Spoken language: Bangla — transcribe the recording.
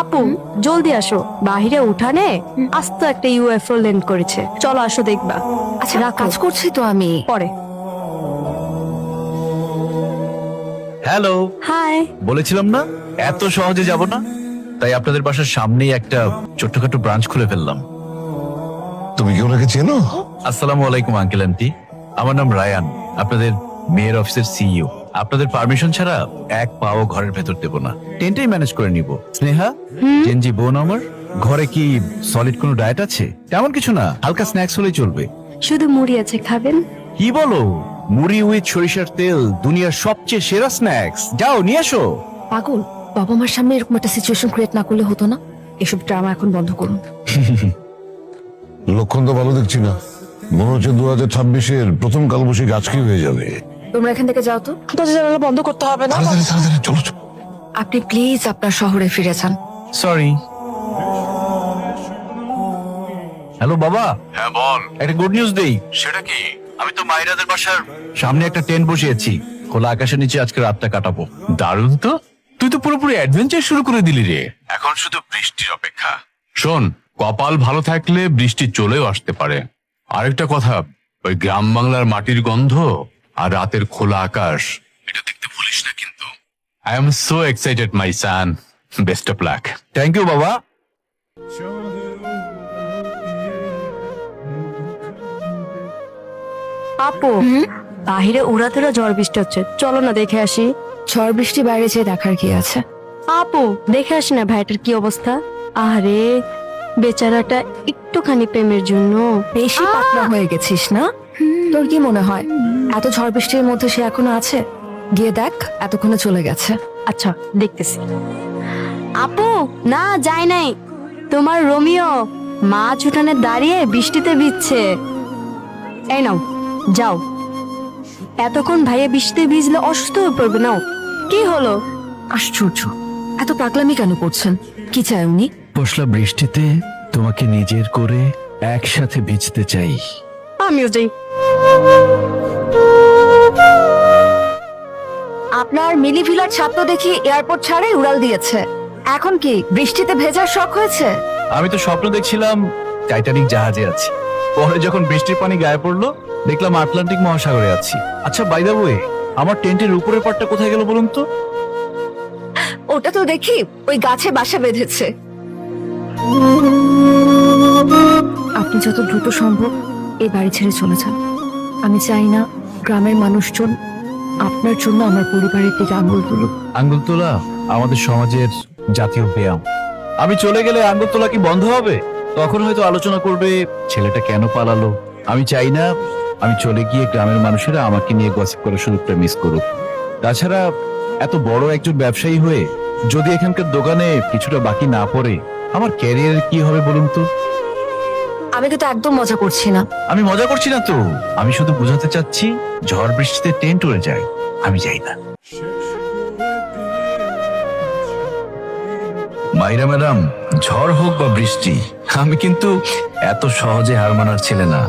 আপু জলদি আসো, বাহিরে উঠানে আস্ত একটা ইউএফও ল্যান্ড করেছে। চলো আসো দেখবা। আচ্ছা রাখো। কাজ করছি তো আমি। পরে। Hello, hi. বলেছিলাম না এত সহজে যাব না, তাই আপনাদের বাসার সামনেই একটা ছোট্টখাটো ব্রাঞ্চ খুলে ফেললাম। তুমি কি ওনাকে চেনো? আসসালামু আলাইকুম আঙ্কেল আন্টি, আমার নাম রায়ান, আপনাদের মেয়র অফিসের সিইও। আপনাদের পারমিশন ছাড়া এক পাও ঘরের ভেতর দেব না, টেন্টেই ম্যানেজ করে নিব। স্নেহা, জেনজি বোন আমার, ঘরে কি সলিড কোনো ডায়েট আছে? তেমন কিছু না, হালকা স্ন্যাক্স হলেই চলবে। শুধু মুড়ি আছে, খাবেন? কি বলো, মুড়ি উইথ সরিষার তেল দুনিয়ার সবচেয়ে সেরা স্ন্যাক্স, যাও নিয়ে আসো। পাগল, বাবা মার সামনে এরকম একটা সিচুয়েশন ক্রিয়েট না করলে হতো না? এসব ড্রামা এখন বন্ধ করুন। লক্ষণ তো ভালো দেখছি না, মনে হচ্ছে 2026-এর প্রথম কালবৈশাখী আজকে হয়ে যাবে। তোমরা এখান থেকে যাও তো। দরজা জানালা বন্ধ করতে হবে না। তাড়াতাড়ি তাড়াতাড়ি চলো চলো। আপনি প্লিজ আপনার শহরে ফিরে যান। সরি। হ্যালো বাবা। হ্যাঁ বল। একটা গুড নিউজ দেই। সেটা কি? আমি তো মাইরাদের বাসার সামনে একটা টেন্ট বসিয়েছি, খোলা আকাশের নিচে আজকে রাতটা কাটাবো। দারুণ তো, তুই তো পুরোপুরি অ্যাডভেঞ্চার শুরু করে দিলি রে। এখন শুধু বৃষ্টির অপেক্ষা। শোন, কপাল ভালো থাকলে বৃষ্টি চলেও আসতে পারে। আরেকটা কথা, ওই গ্রাম বাংলার মাটির গন্ধ আর রাতের খোলা আকাশ, এটা দেখতে ভুলিস না কিন্তু। I am so excited my son, best of luck. Thank you বাবা। আপু বাহিরে উড়াধুরা ঝড় বৃষ্টি হচ্ছে, চলো না দেখে আসি। ঝড় বৃষ্টি বাইরে যেয়ে দেখার কি আছে? আপু দেখে আসি না ভাইটার কি অবস্থা। আরে বেচারাটা একটুখানি প্রেমের জন্য বেশি পাতলা হয়ে গেছিস না? তোর কি মনে হয় এত ঝড় বৃষ্টির মধ্যে সে এখনো আছে? গিয়ে দেখ, এতক্ষণে চলে গেছে। আচ্ছা দেখতেছি। আপু না যায় নাই, তোমার রোমিও মাছ উঠানে দাঁড়িয়ে বৃষ্টিতে ভিজছে। এই নাও যাও, এতক্ষণ ভাইয়া বৃষ্টিতে ভিজলে অসুস্থ হয়ে পড়বে। নাও। কি হলো? আশ্চর্য, এত পাগলামি কেন করছেন? কি চায় উনি? পশলা বৃষ্টিতে তোমাকে নিজের করে একসাথে ভিজতে চাই। আমিও যাই। আপনার মিলি ভিলার ছাত্র দেখি এয়ারপোর্ট ছাড়াই উড়াল দিয়েছে। এখন কি বৃষ্টিতে ভেজার শখ হয়েছে? আমি তো স্বপ্ন দেখছিলাম টাইটানিক জাহাজে আছি, পরে যখন বৃষ্টির পানি গায়ে পড়লো দেখলাম আটলান্টিক মহাসাগরে আছি। আচ্ছা বাই দ্য ওয়ে, আমার টেন্টের উপরের পাটটা কোথায় গেল বলুন তো? ওটা তো দেখি ওই গাছে বাসা বেঁধেছে। আপনি যত দ্রুত সম্ভব এই বাড়ি ছেড়ে চলে যান। আমি চাই না গ্রামের মানুষজন আপনার জন্য আমার পরিবারের দিকে আঙুল তুলুক। আঙ্গুল তোলা আমাদের সমাজের জাতীয় ব্যায়াম। আমি চলে গেলে আঙ্গুল তোলা কি বন্ধ হবে? তখন হয়তো আলোচনা করবে ছেলেটা কেন পালালো। আমি চাই না আমি চলে গিয়ে গ্রামের মানুষেরা আমাকে নিয়ে গসিপ করার সুযোগটা মিস করুক। তাছাড়া এত বড় একজন ব্যবসায়ী হয়ে যদি এখানকার দোকানে কিছুটা বাকি না পড়ে আমার ক্যারিয়ারের কি হবে বলুন তো? আমি কিন্তু একদম মজা করছি না। আমি মজা করছি না তো, আমি শুধু বোঝাতে চাচ্ছি ঝড় বৃষ্টিতে টেন্ট উড়ে যায়, আমি যাই না। মাইরা ম্যাডাম, ঝড় হোক বা বৃষ্টি, আমি কিন্তু এত সহজে হার মানার ছেলে না।